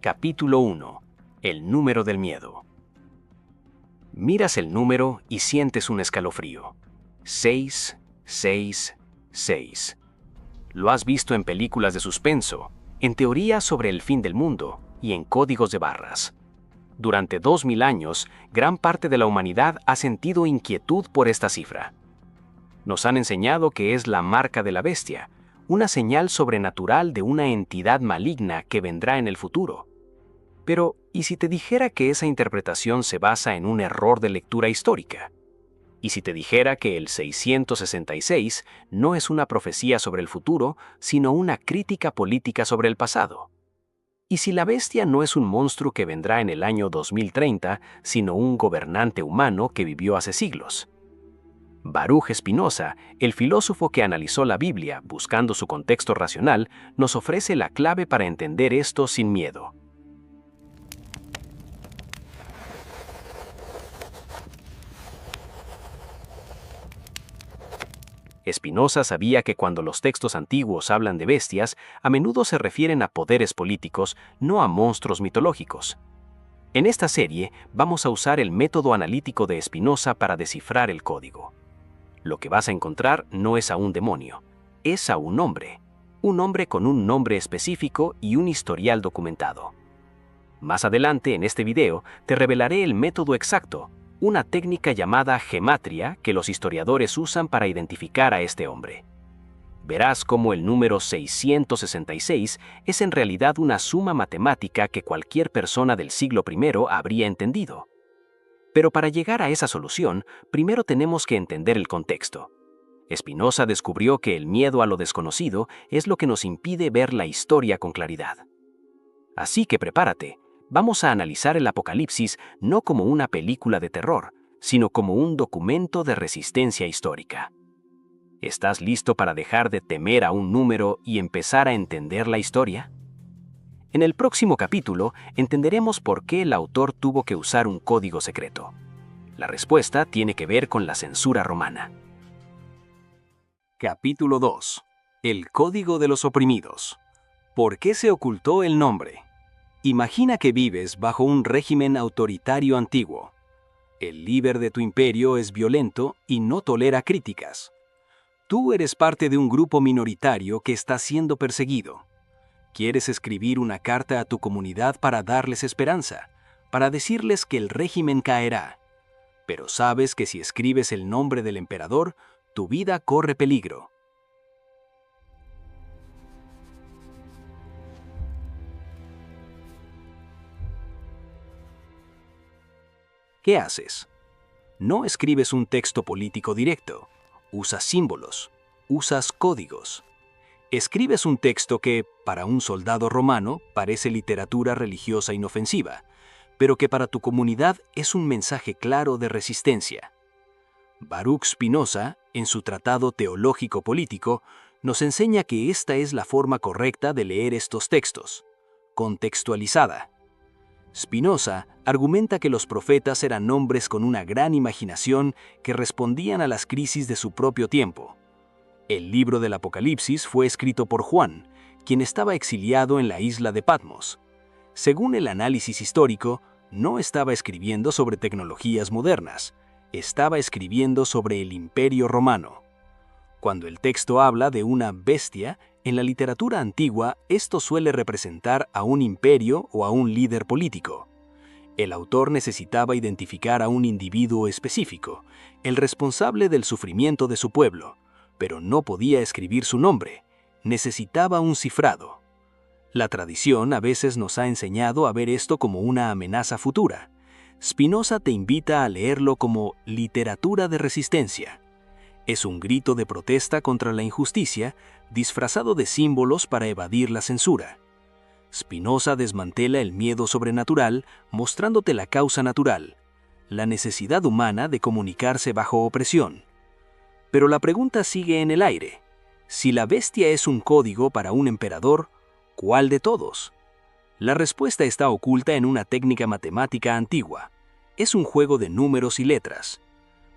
Capítulo 1. El número del miedo. Miras el número y sientes un escalofrío. 6, 6, 6. Lo has visto en películas de suspenso, en teorías sobre el fin del mundo y en códigos de barras. Durante 2000 años, gran parte de la humanidad ha sentido inquietud por esta cifra. Nos han enseñado que es la marca de la bestia, una señal sobrenatural de una entidad maligna que vendrá en el futuro. Pero, ¿y si te dijera que esa interpretación se basa en un error de lectura histórica? ¿Y si te dijera que el 666 no es una profecía sobre el futuro, sino una crítica política sobre el pasado? ¿Y si la bestia no es un monstruo que vendrá en el año 2030, sino un gobernante humano que vivió hace siglos? Baruch Spinoza, el filósofo que analizó la Biblia buscando su contexto racional, nos ofrece la clave para entender esto sin miedo. Spinoza sabía que cuando los textos antiguos hablan de bestias, a menudo se refieren a poderes políticos, no a monstruos mitológicos. En esta serie vamos a usar el método analítico de Spinoza para descifrar el código. Lo que vas a encontrar no es a un demonio, es a un hombre con un nombre específico y un historial documentado. Más adelante en este video te revelaré el método exacto, una técnica llamada gematria que los historiadores usan para identificar a este hombre. Verás cómo el número 666 es en realidad una suma matemática que cualquier persona del siglo I habría entendido. Pero para llegar a esa solución, primero tenemos que entender el contexto. Spinoza descubrió que el miedo a lo desconocido es lo que nos impide ver la historia con claridad. Así que prepárate. Vamos a analizar el Apocalipsis no como una película de terror, sino como un documento de resistencia histórica. ¿Estás listo para dejar de temer a un número y empezar a entender la historia? En el próximo capítulo entenderemos por qué el autor tuvo que usar un código secreto. La respuesta tiene que ver con la censura romana. Capítulo 2. El código de los oprimidos. ¿Por qué se ocultó el nombre? Imagina que vives bajo un régimen autoritario antiguo. El líder de tu imperio es violento y no tolera críticas. Tú eres parte de un grupo minoritario que está siendo perseguido. Quieres escribir una carta a tu comunidad para darles esperanza, para decirles que el régimen caerá. Pero sabes que si escribes el nombre del emperador, tu vida corre peligro. ¿Qué haces? No escribes un texto político directo, usas símbolos, usas códigos. Escribes un texto que, para un soldado romano, parece literatura religiosa inofensiva, pero que para tu comunidad es un mensaje claro de resistencia. Baruch Spinoza, en su tratado teológico-político, nos enseña que esta es la forma correcta de leer estos textos, contextualizada. Spinoza argumenta que los profetas eran hombres con una gran imaginación que respondían a las crisis de su propio tiempo. El libro del Apocalipsis fue escrito por Juan, quien estaba exiliado en la isla de Patmos. Según el análisis histórico, no estaba escribiendo sobre tecnologías modernas, estaba escribiendo sobre el Imperio Romano. Cuando el texto habla de una bestia, en la literatura antigua esto suele representar a un imperio o a un líder político. El autor necesitaba identificar a un individuo específico, el responsable del sufrimiento de su pueblo, pero no podía escribir su nombre, necesitaba un cifrado. La tradición a veces nos ha enseñado a ver esto como una amenaza futura. Spinoza te invita a leerlo como literatura de resistencia. Es un grito de protesta contra la injusticia, disfrazado de símbolos para evadir la censura. Spinoza desmantela el miedo sobrenatural mostrándote la causa natural, la necesidad humana de comunicarse bajo opresión. Pero la pregunta sigue en el aire. Si la bestia es un código para un emperador, ¿cuál de todos? La respuesta está oculta en una técnica matemática antigua. Es un juego de números y letras.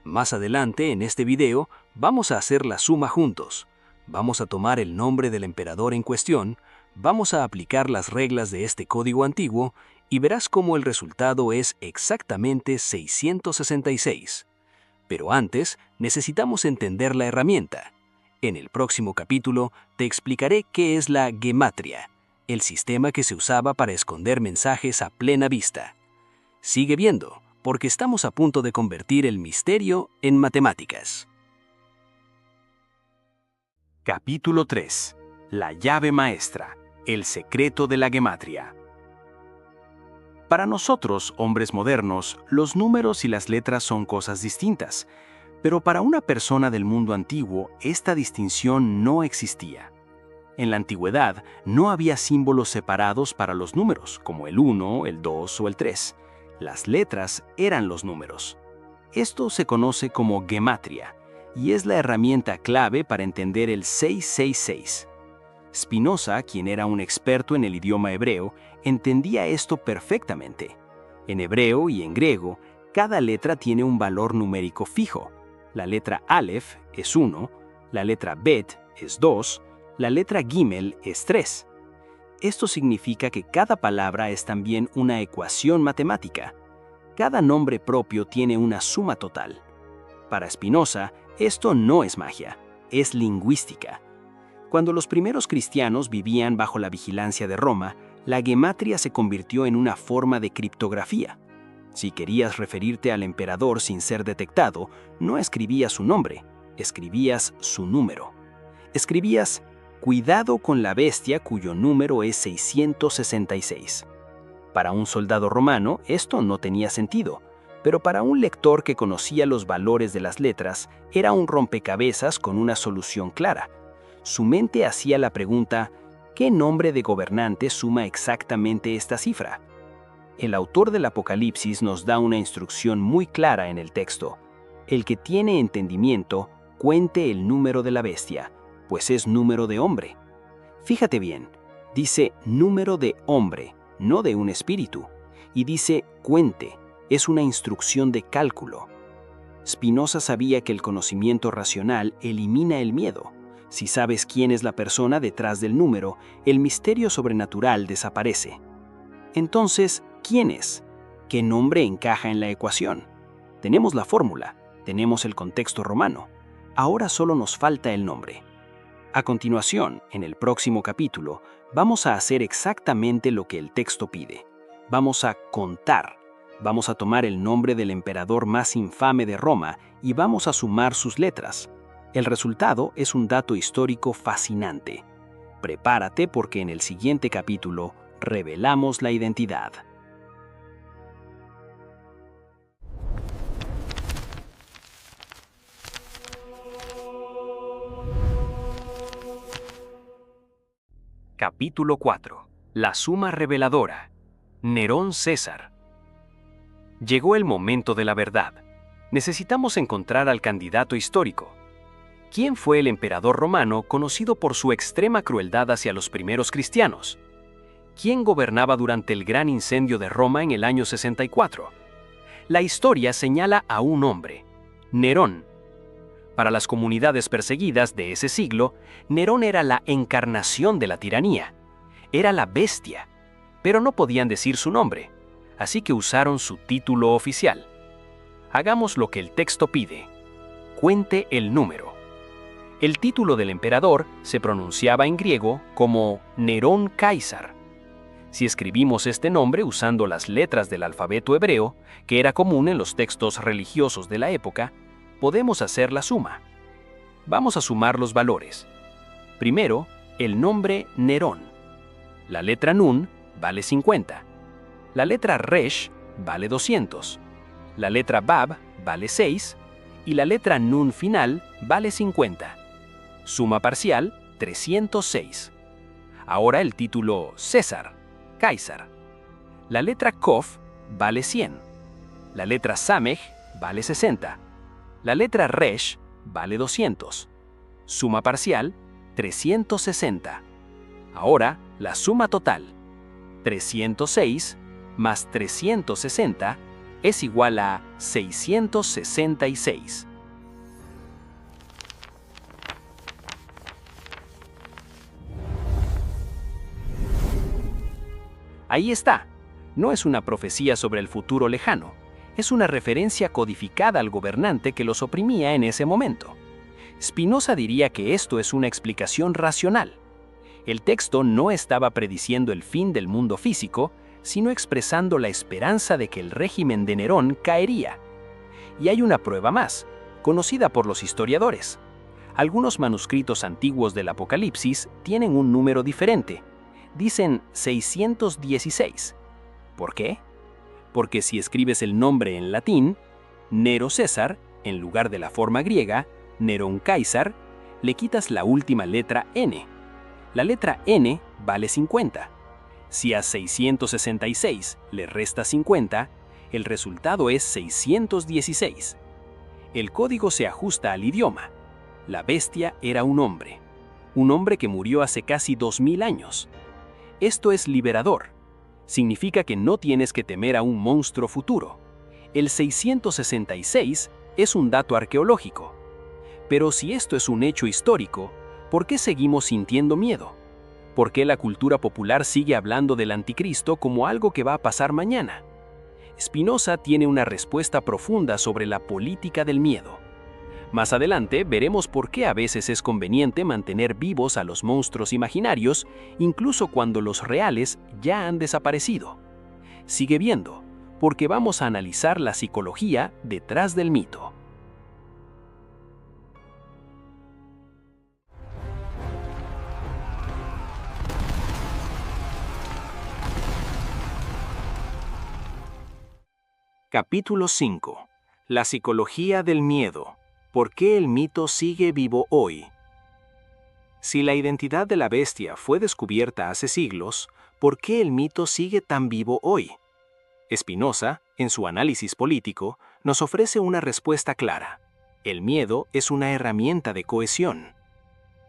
Más adelante, en este video, vamos a hacer la suma juntos. Vamos a tomar el nombre del emperador en cuestión, Vamos a aplicar las reglas de este código antiguo y verás cómo el resultado es exactamente 666. Pero antes, necesitamos entender la herramienta. En el próximo capítulo te explicaré qué es la gematria, el sistema que se usaba para esconder mensajes a plena vista. Sigue viendo, porque estamos a punto de convertir el misterio en matemáticas. Capítulo 3. La llave maestra. El secreto de la gematria. Para nosotros, hombres modernos, los números y las letras son cosas distintas, pero para una persona del mundo antiguo, esta distinción no existía. En la antigüedad, no había símbolos separados para los números, como el 1, el 2 o el 3. Las letras eran los números. Esto se conoce como gematria, y es la herramienta clave para entender el 666. Spinoza, quien era un experto en el idioma hebreo, entendía esto perfectamente. En hebreo y en griego, cada letra tiene un valor numérico fijo. La letra Aleph es 1, la letra Bet es 2, la letra Gimel es 3. Esto significa que cada palabra es también una ecuación matemática. Cada nombre propio tiene una suma total. Para Spinoza, esto no es magia, es lingüística. Cuando los primeros cristianos vivían bajo la vigilancia de Roma, la gematria se convirtió en una forma de criptografía. Si querías referirte al emperador sin ser detectado, no escribías su nombre, escribías su número. Escribías, cuidado con la bestia cuyo número es 666. Para un soldado romano, esto no tenía sentido, pero para un lector que conocía los valores de las letras, era un rompecabezas con una solución clara. Su mente hacía la pregunta, ¿qué nombre de gobernante suma exactamente esta cifra? El autor del Apocalipsis nos da una instrucción muy clara en el texto. El que tiene entendimiento, cuente el número de la bestia, pues es número de hombre. Fíjate bien, dice número de hombre, no de un espíritu, y dice cuente, es una instrucción de cálculo. Spinoza sabía que el conocimiento racional elimina el miedo. Si sabes quién es la persona detrás del número, el misterio sobrenatural desaparece. Entonces, ¿quién es? ¿Qué nombre encaja en la ecuación? Tenemos la fórmula, tenemos el contexto romano. Ahora solo nos falta el nombre. A continuación, en el próximo capítulo, vamos a hacer exactamente lo que el texto pide. Vamos a contar. Vamos a tomar el nombre del emperador más infame de Roma y vamos a sumar sus letras. El resultado es un dato histórico fascinante. Prepárate porque en el siguiente capítulo revelamos la identidad. Capítulo 4. La suma reveladora. Nerón César. Llegó el momento de la verdad. Necesitamos encontrar al candidato histórico. ¿Quién fue el emperador romano conocido por su extrema crueldad hacia los primeros cristianos? ¿Quién gobernaba durante el gran incendio de Roma en el año 64? La historia señala a un hombre, Nerón. Para las comunidades perseguidas de ese siglo, Nerón era la encarnación de la tiranía. Era la bestia, pero no podían decir su nombre, así que usaron su título oficial. Hagamos lo que el texto pide. Cuente el número. El título del emperador se pronunciaba en griego como Nerón Caesar. Si escribimos este nombre usando las letras del alfabeto hebreo, que era común en los textos religiosos de la época, podemos hacer la suma. Vamos a sumar los valores. Primero, el nombre Nerón. La letra Nun vale 50. La letra Resh vale 200. La letra Bab vale 6. Y la letra Nun final vale 50. Suma parcial, 306. Ahora el título César, Caesar. La letra Kof vale 100. La letra Samej vale 60. La letra Resh vale 200. Suma parcial, 360. Ahora la suma total. 306 más 360 es igual a 666. Ahí está. No es una profecía sobre el futuro lejano. Es una referencia codificada al gobernante que los oprimía en ese momento. Spinoza diría que esto es una explicación racional. El texto no estaba prediciendo el fin del mundo físico, sino expresando la esperanza de que el régimen de Nerón caería. Y hay una prueba más, conocida por los historiadores. Algunos manuscritos antiguos del Apocalipsis tienen un número diferente. Dicen 616. ¿Por qué? Porque si escribes el nombre en latín, Nero César, en lugar de la forma griega, Nerón Caesar, le quitas la última letra N. La letra N vale 50. Si a 666 le restas 50, el resultado es 616. El código se ajusta al idioma. La bestia era un hombre que murió hace casi 2000 años. Esto es liberador. Significa que no tienes que temer a un monstruo futuro. El 666 es un dato arqueológico. Pero si esto es un hecho histórico, ¿por qué seguimos sintiendo miedo? ¿Por qué la cultura popular sigue hablando del anticristo como algo que va a pasar mañana? Spinoza tiene una respuesta profunda sobre la política del miedo. Más adelante veremos por qué a veces es conveniente mantener vivos a los monstruos imaginarios, incluso cuando los reales ya han desaparecido. Sigue viendo, porque vamos a analizar la psicología detrás del mito. Capítulo 5. La psicología del miedo. ¿Por qué el mito sigue vivo hoy? Si la identidad de la bestia fue descubierta hace siglos, ¿por qué el mito sigue tan vivo hoy? Spinoza, en su análisis político, nos ofrece una respuesta clara. El miedo es una herramienta de cohesión.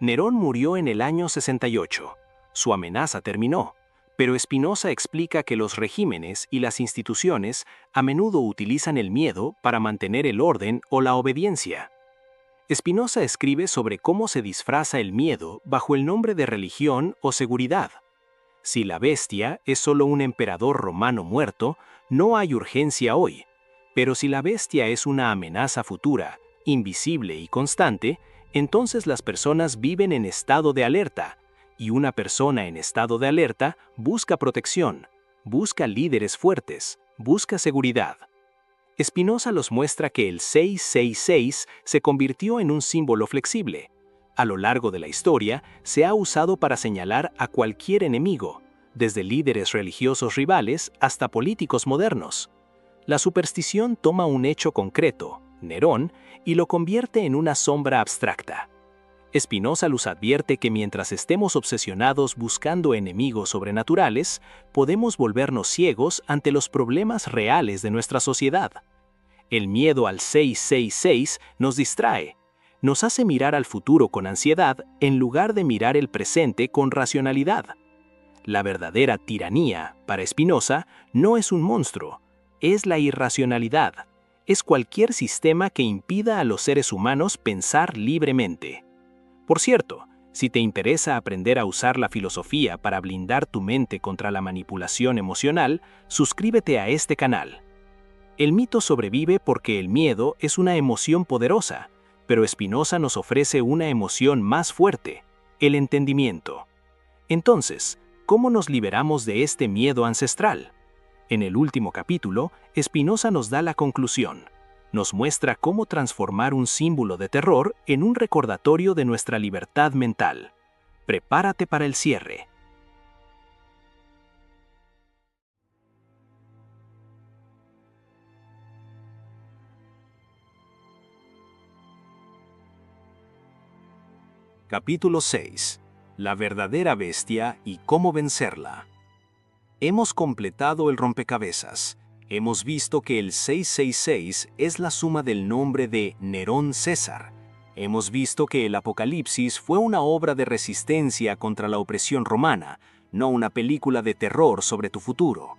Nerón murió en el año 68. Su amenaza terminó, pero Spinoza explica que los regímenes y las instituciones a menudo utilizan el miedo para mantener el orden o la obediencia. Spinoza escribe sobre cómo se disfraza el miedo bajo el nombre de religión o seguridad. Si la bestia es solo un emperador romano muerto, no hay urgencia hoy. Pero si la bestia es una amenaza futura, invisible y constante, entonces las personas viven en estado de alerta, y una persona en estado de alerta busca protección, busca líderes fuertes, busca seguridad. Spinoza los muestra que el 666 se convirtió en un símbolo flexible. A lo largo de la historia, se ha usado para señalar a cualquier enemigo, desde líderes religiosos rivales hasta políticos modernos. La superstición toma un hecho concreto, Nerón, y lo convierte en una sombra abstracta. Spinoza los advierte que mientras estemos obsesionados buscando enemigos sobrenaturales, podemos volvernos ciegos ante los problemas reales de nuestra sociedad. El miedo al 666 nos distrae, nos hace mirar al futuro con ansiedad en lugar de mirar el presente con racionalidad. La verdadera tiranía, para Spinoza, no es un monstruo, es la irracionalidad, es cualquier sistema que impida a los seres humanos pensar libremente. Por cierto, si te interesa aprender a usar la filosofía para blindar tu mente contra la manipulación emocional, suscríbete a este canal. El mito sobrevive porque el miedo es una emoción poderosa, pero Spinoza nos ofrece una emoción más fuerte, el entendimiento. Entonces, ¿cómo nos liberamos de este miedo ancestral? En el último capítulo, Spinoza nos da la conclusión. Nos muestra cómo transformar un símbolo de terror en un recordatorio de nuestra libertad mental. Prepárate para el cierre. Capítulo 6. La verdadera bestia y cómo vencerla. Hemos completado el rompecabezas. Hemos visto que el 666 es la suma del nombre de Nerón César. Hemos visto que el Apocalipsis fue una obra de resistencia contra la opresión romana, no una película de terror sobre tu futuro.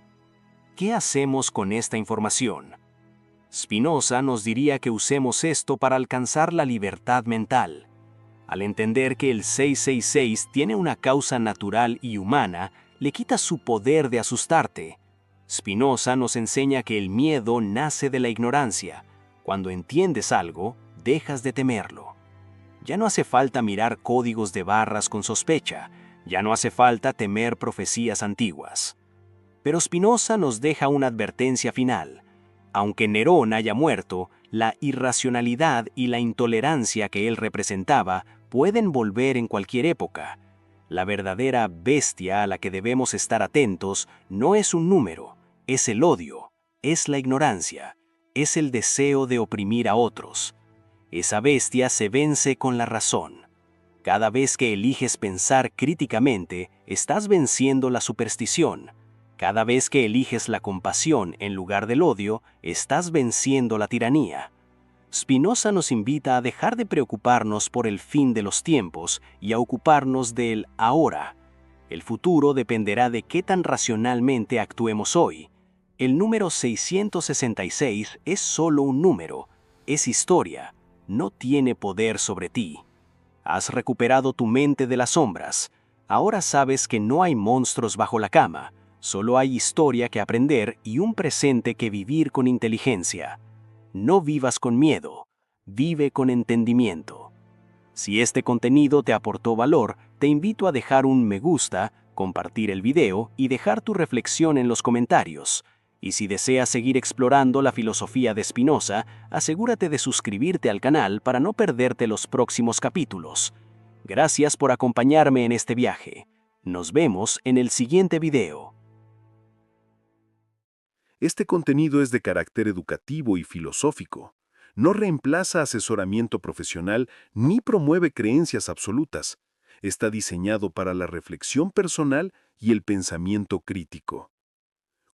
¿Qué hacemos con esta información? Spinoza nos diría que usemos esto para alcanzar la libertad mental. Al entender que el 666 tiene una causa natural y humana, le quitas su poder de asustarte. Spinoza nos enseña que el miedo nace de la ignorancia. Cuando entiendes algo, dejas de temerlo. Ya no hace falta mirar códigos de barras con sospecha, ya no hace falta temer profecías antiguas. Pero Spinoza nos deja una advertencia final. Aunque Nerón haya muerto, la irracionalidad y la intolerancia que él representaba pueden volver en cualquier época. La verdadera bestia a la que debemos estar atentos no es un número, es el odio, es la ignorancia, es el deseo de oprimir a otros. Esa bestia se vence con la razón. Cada vez que eliges pensar críticamente, estás venciendo la superstición. Cada vez que eliges la compasión en lugar del odio, estás venciendo la tiranía. Spinoza nos invita a dejar de preocuparnos por el fin de los tiempos y a ocuparnos del ahora. El futuro dependerá de qué tan racionalmente actuemos hoy. El número 666 es solo un número, es historia, no tiene poder sobre ti. Has recuperado tu mente de las sombras. Ahora sabes que no hay monstruos bajo la cama. Solo hay historia que aprender y un presente que vivir con inteligencia. No vivas con miedo, vive con entendimiento. Si este contenido te aportó valor, te invito a dejar un me gusta, compartir el video y dejar tu reflexión en los comentarios. Y si deseas seguir explorando la filosofía de Spinoza, asegúrate de suscribirte al canal para no perderte los próximos capítulos. Gracias por acompañarme en este viaje. Nos vemos en el siguiente video. Este contenido es de carácter educativo y filosófico. No reemplaza asesoramiento profesional ni promueve creencias absolutas. Está diseñado para la reflexión personal y el pensamiento crítico.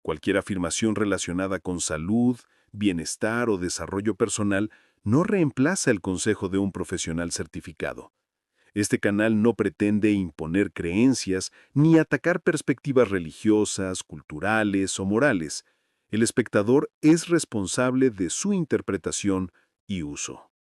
Cualquier afirmación relacionada con salud, bienestar o desarrollo personal no reemplaza el consejo de un profesional certificado. Este canal no pretende imponer creencias ni atacar perspectivas religiosas, culturales o morales. El espectador es responsable de su interpretación y uso.